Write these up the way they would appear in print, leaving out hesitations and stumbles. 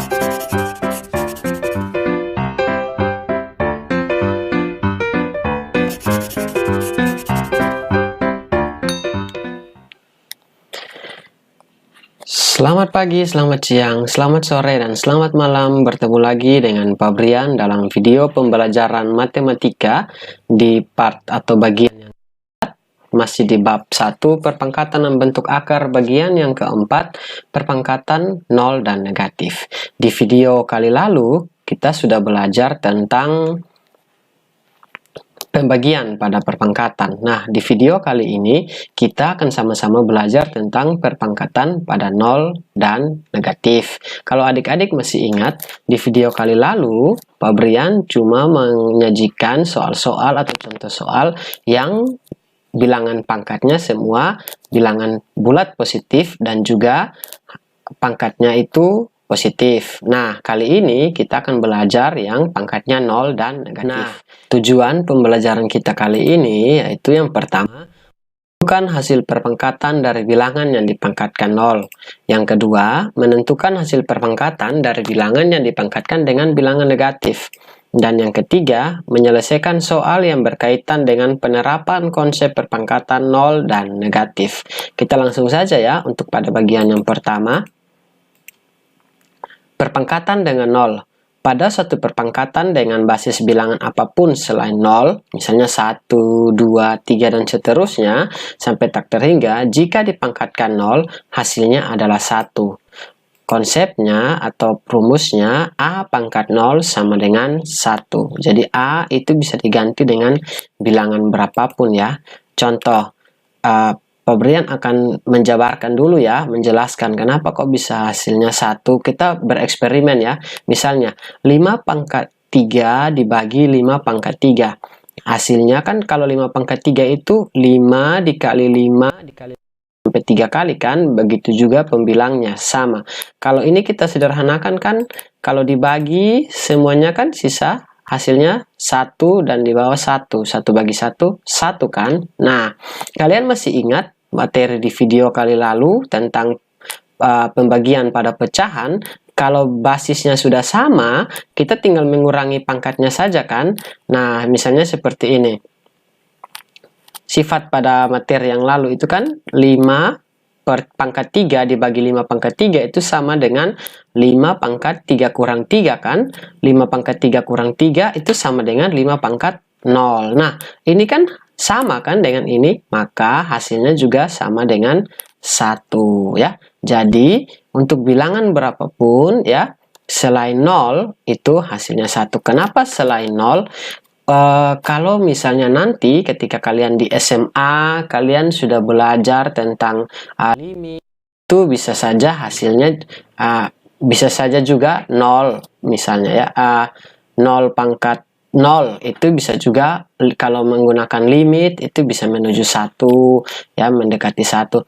Selamat pagi, selamat siang, selamat sore, dan selamat malam. Bertemu lagi dengan Pak Brian dalam video pembelajaran matematika di part atau bagian yang masih di bab 1 perpangkatan dan bentuk akar, bagian yang keempat perpangkatan nol dan negatif. Di video kali lalu kita sudah belajar tentang pembagian pada perpangkatan. Nah, di video kali ini kita akan sama-sama belajar tentang perpangkatan pada nol dan negatif. Kalau adik-adik masih ingat, di video kali lalu Pak Brian cuma menyajikan soal-soal atau contoh soal yang bilangan pangkatnya semua bilangan bulat positif dan juga pangkatnya itu positif. Nah, kali ini kita akan belajar yang pangkatnya 0 dan negatif. Nah, tujuan pembelajaran kita kali ini yaitu yang pertama, menentukan hasil perpangkatan dari bilangan yang dipangkatkan 0. Yang kedua, menentukan hasil perpangkatan dari bilangan yang dipangkatkan dengan bilangan negatif. Dan yang ketiga, menyelesaikan soal yang berkaitan dengan penerapan konsep perpangkatan 0 dan negatif. Kita langsung saja ya untuk pada bagian yang pertama. Perpangkatan dengan 0. Pada suatu perpangkatan dengan basis bilangan apapun selain 0, misalnya 1, 2, 3, dan seterusnya, sampai tak terhingga, jika dipangkatkan 0, hasilnya adalah 1. Konsepnya atau rumusnya A pangkat 0 sama dengan 1. Jadi A itu bisa diganti dengan bilangan berapapun ya. Contoh, Pak Brian akan menjabarkan dulu ya, menjelaskan kenapa kok bisa hasilnya 1. Kita bereksperimen ya. Misalnya, 5 pangkat 3 dibagi 5 pangkat 3. Hasilnya kan kalau 5 pangkat 3 itu 5 dikali 5 dikali sampai 3 kali kan. Begitu juga pembilangnya, sama. Kalau ini kita sederhanakan kan, kalau dibagi semuanya kan sisa hasilnya 1 dan di bawah 1. 1 bagi 1, 1 kan. Nah, kalian masih ingat materi di video kali lalu tentang pembagian pada pecahan? Kalau basisnya sudah sama, kita tinggal mengurangi pangkatnya saja kan. Nah, misalnya seperti ini. Sifat pada materi yang lalu itu kan 5 per pangkat 3 dibagi 5 pangkat 3 itu sama dengan 5 pangkat 3 kurang 3 kan. 5 pangkat 3 kurang 3 itu sama dengan 5 pangkat 0. Nah, ini kan sama kan dengan ini, maka hasilnya juga sama dengan 1 ya. Jadi, untuk bilangan berapapun ya, selain 0 itu hasilnya 1. Kenapa selain 0? Kalau misalnya nanti ketika kalian di SMA, kalian sudah belajar tentang limit, itu bisa saja hasilnya bisa saja juga 0 misalnya ya. 0 pangkat 0 itu bisa juga kalau menggunakan limit itu bisa menuju 1 ya, mendekati 1.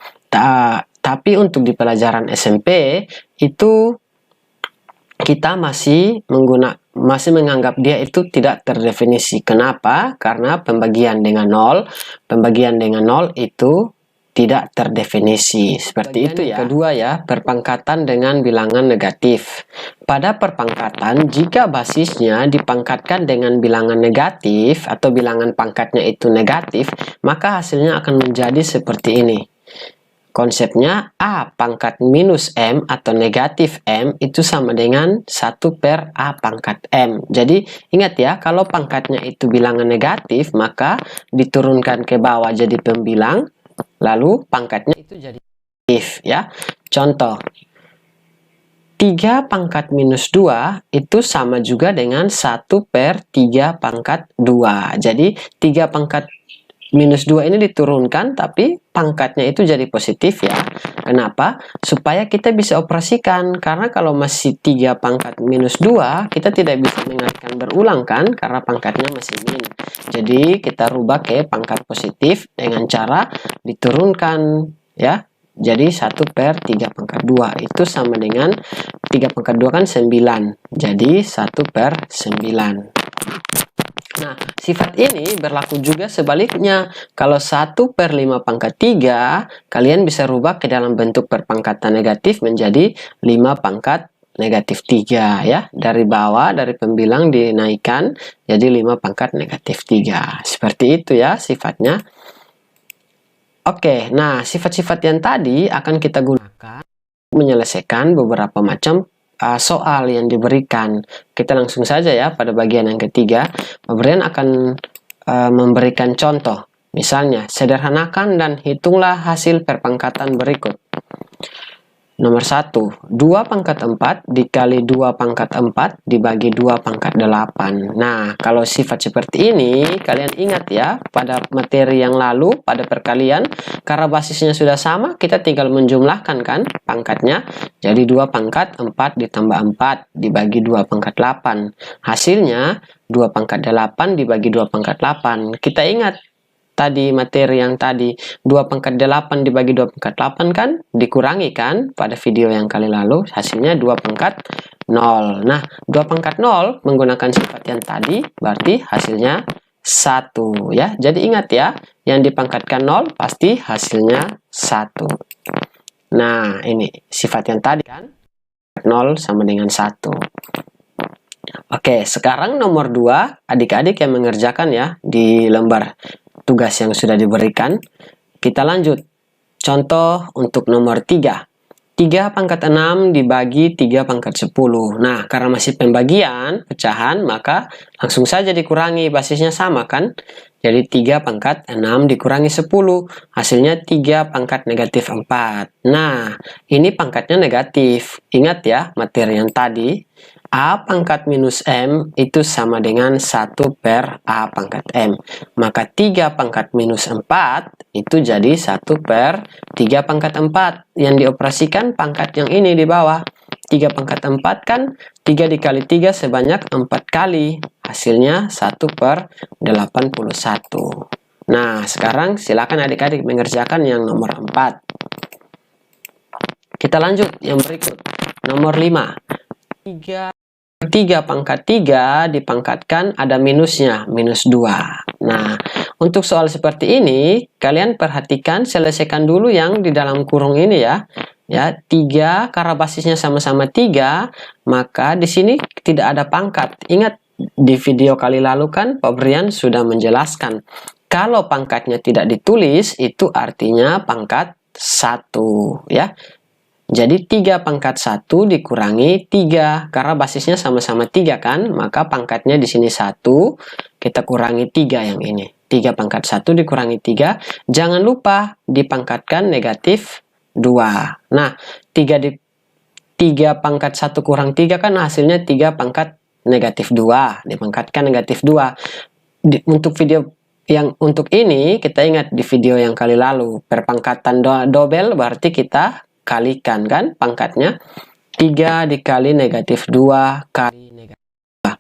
Tapi untuk di pelajaran SMP itu kita masih menganggap dia itu tidak terdefinisi. Kenapa? Karena pembagian dengan 0 itu tidak terdefinisi. Seperti itu ya. Kedua ya, perpangkatan dengan bilangan negatif. Pada perpangkatan, jika basisnya dipangkatkan dengan bilangan negatif atau bilangan pangkatnya itu negatif, maka hasilnya akan menjadi seperti ini. Konsepnya A pangkat minus M atau negatif M itu sama dengan 1 per A pangkat M. Jadi ingat ya, kalau pangkatnya itu bilangan negatif, maka diturunkan ke bawah jadi pembilang, lalu pangkatnya itu jadi negatif ya. Contoh, 3 pangkat minus 2 itu sama juga dengan 1 per 3 pangkat 2. Jadi 3 pangkat minus 2 ini diturunkan, tapi pangkatnya itu jadi positif ya. Kenapa? Supaya kita bisa operasikan. Karena kalau masih 3 pangkat minus 2, kita tidak bisa mengaitkan berulang kan, karena pangkatnya masih min. Jadi kita rubah ke pangkat positif dengan cara diturunkan ya. Jadi 1 per 3 pangkat 2 itu sama dengan 3 pangkat 2 kan 9. Jadi 1 per 9. Nah, sifat ini berlaku juga sebaliknya. Kalau 1 per 5 pangkat 3, kalian bisa rubah ke dalam bentuk perpangkatan negatif menjadi 5 pangkat negatif 3 ya. Dari bawah, dari pembilang dinaikkan jadi 5 pangkat negatif 3. Seperti itu ya sifatnya. Oke, nah sifat-sifat yang tadi akan kita gunakan menyelesaikan beberapa macam soal yang diberikan. Kita langsung saja ya pada bagian yang ketiga. Pemberian akan memberikan contoh. Misalnya, sederhanakan dan hitunglah hasil perpangkatan berikut. Nomor 1, 2 pangkat 4 dikali 2 pangkat 4 dibagi 2 pangkat 8. Nah, kalau sifat seperti ini, kalian ingat ya, pada materi yang lalu, pada perkalian, karena basisnya sudah sama, kita tinggal menjumlahkan kan pangkatnya. Jadi 2 pangkat 4 ditambah 4 dibagi 2 pangkat 8. Hasilnya 2 pangkat 8 dibagi 2 pangkat 8. Kita ingat tadi materi yang tadi 2 pangkat 8 dibagi 2 pangkat 8 kan dikurangi kan pada video yang kali lalu, hasilnya 2 pangkat 0. Nah 2 pangkat 0 menggunakan sifat yang tadi berarti hasilnya 1 ya. Jadi ingat ya, yang dipangkatkan 0 pasti hasilnya 1. Nah ini sifat yang tadi kan 0 sama dengan 1. Oke, sekarang nomor 2 adik-adik yang mengerjakan ya di lembar tugas yang sudah diberikan. Kita lanjut. Contoh untuk nomor 3. 3 pangkat 6 dibagi 3 pangkat 10. Nah, karena masih pembagian, pecahan, maka langsung saja dikurangi. Basisnya sama kan? Jadi 3 pangkat 6 dikurangi 10. Hasilnya 3 pangkat negatif 4. Nah, ini pangkatnya negatif. Ingat ya, materi yang tadi. A pangkat minus M itu sama dengan 1 per A pangkat M. Maka 3 pangkat minus 4 itu jadi 1 per 3 pangkat 4. Yang dioperasikan pangkat yang ini di bawah. 3 pangkat 4 kan 3 dikali 3 sebanyak 4 kali. Hasilnya 1 per 81. Nah, sekarang silakan adik-adik mengerjakan yang nomor 4. Kita lanjut yang berikut. Nomor 5. 3 pangkat 3 dipangkatkan ada minusnya, minus 2. Nah, untuk soal seperti ini, kalian perhatikan, selesaikan dulu yang di dalam kurung ini ya. Ya, 3 karena basisnya sama-sama 3, maka di sini tidak ada pangkat. Ingat, di video kali lalu kan Pak Brian sudah menjelaskan. Kalau pangkatnya tidak ditulis, itu artinya pangkat 1 ya. Jadi 3 pangkat 1 dikurangi 3. Karena basisnya sama-sama 3 kan. Maka pangkatnya di sini 1. Kita kurangi 3 yang ini. 3 pangkat 1 dikurangi 3. Jangan lupa dipangkatkan negatif 2. Nah, 3 pangkat 1 kurang 3 kan hasilnya 3 pangkat negatif 2. Dipangkatkan negatif 2. Untuk video yang untuk ini, kita ingat di video yang kali lalu. Perpangkatan double berarti kita kalikan kan pangkatnya 3 dikali negatif 2 kali negatif 2.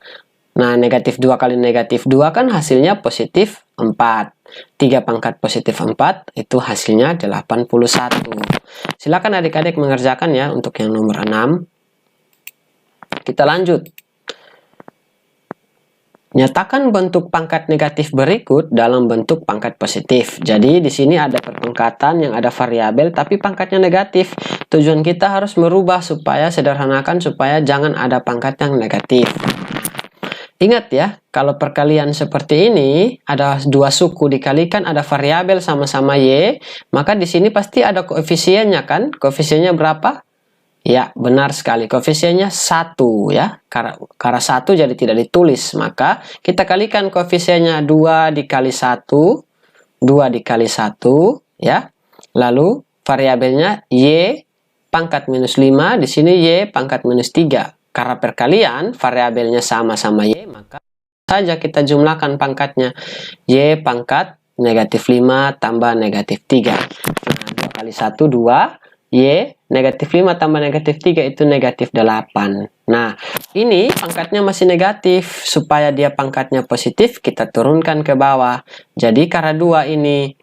Nah, negatif 2 kali negatif 2 kan hasilnya positif 4. 3 pangkat positif 4 itu hasilnya 81. Silakan adik-adik mengerjakan ya untuk yang nomor 6. Kita lanjut. Nyatakan bentuk pangkat negatif berikut dalam bentuk pangkat positif. Jadi di sini ada perpangkatan yang ada variabel tapi pangkatnya negatif. Tujuan kita harus merubah supaya sederhanakan supaya jangan ada pangkat yang negatif. Ingat ya, kalau perkalian seperti ini ada 2 suku dikalikan ada variabel sama-sama y, maka di sini pasti ada koefisiennya kan? Koefisiennya berapa? Ya, benar sekali. Koefisiennya 1 ya. Karena 1 jadi tidak ditulis. Maka kita kalikan koefisiennya 2 dikali 1. 2 dikali 1 ya. Lalu variabelnya y pangkat minus 5. Di sini y pangkat minus 3. Karena perkalian variabelnya sama-sama y, maka saja kita jumlahkan pangkatnya. Y pangkat negatif 5 tambah negatif 3. Nah, 2 kali 1 2. Y negatif 5 tambah negatif 3 itu negatif 8. Nah, ini pangkatnya masih negatif. Supaya dia pangkatnya positif, kita turunkan ke bawah. Jadi, karena 2 ini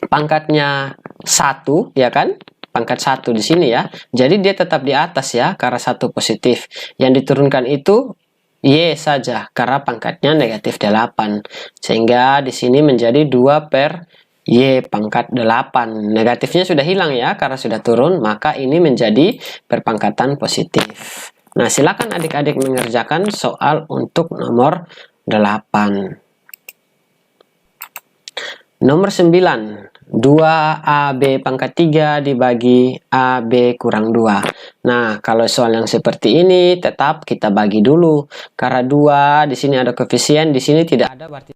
pangkatnya 1, ya kan? Pangkat 1 di sini ya. Jadi, dia tetap di atas ya, karena 1 positif. Yang diturunkan itu Y saja, karena pangkatnya negatif 8. Sehingga di sini menjadi 2 per Y pangkat 8. Negatifnya sudah hilang ya, karena sudah turun, maka ini menjadi perpangkatan positif. Nah, silakan adik-adik mengerjakan soal untuk nomor 8. Nomor 9. 2AB pangkat 3 dibagi AB kurang 2. Nah, kalau soal yang seperti ini, tetap kita bagi dulu. Karena 2, di sini ada koefisien, di sini tidak ada, berarti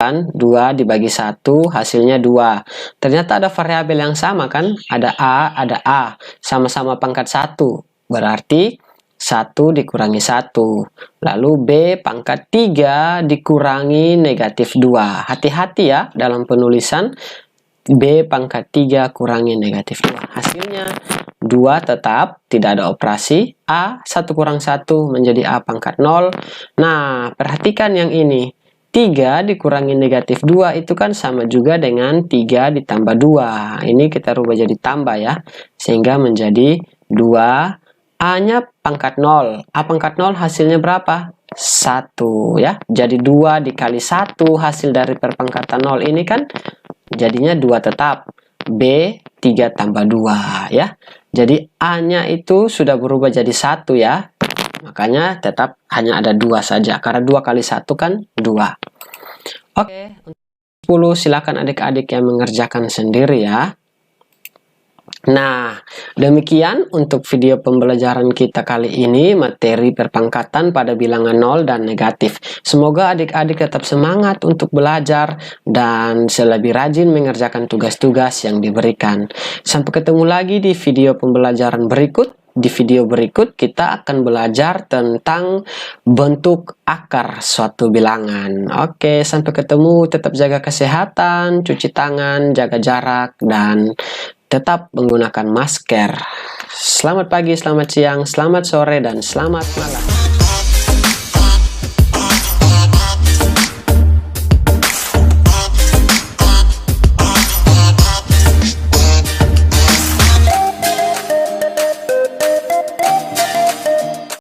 2 dibagi 1 hasilnya 2. Ternyata ada variabel yang sama kan, ada A, sama-sama pangkat 1, berarti 1 dikurangi 1, lalu B pangkat 3 dikurangi negatif 2. Hati-hati ya dalam penulisan, B pangkat 3 kurangi negatif 2, hasilnya 2 tetap, tidak ada operasi, A 1 kurang 1 menjadi A pangkat 0. Nah, perhatikan yang ini, 3 dikurangi negatif 2 itu kan sama juga dengan 3 ditambah 2. Ini kita rubah jadi tambah ya. Sehingga menjadi 2. A-nya pangkat 0. A pangkat 0 hasilnya berapa? 1 ya. Jadi 2 dikali 1 hasil dari perpangkatan 0 ini kan jadinya 2 tetap. B 3 tambah 2 ya. Jadi A-nya itu sudah berubah jadi 1 ya. Makanya tetap hanya ada 2 saja. Karena 2 kali 1 kan 2. Oke, untuk 10 silakan adik-adik yang mengerjakan sendiri ya. Nah, demikian untuk video pembelajaran kita kali ini, materi perpangkatan pada bilangan 0 dan negatif. Semoga adik-adik tetap semangat untuk belajar dan lebih rajin mengerjakan tugas-tugas yang diberikan. Sampai ketemu lagi di video pembelajaran berikut. Di video berikut kita akan belajar tentang bentuk akar suatu bilangan. Oke, sampai ketemu. Tetap jaga kesehatan, cuci tangan, jaga jarak, dan tetap menggunakan masker. Selamat pagi, selamat siang, selamat sore, dan selamat malam.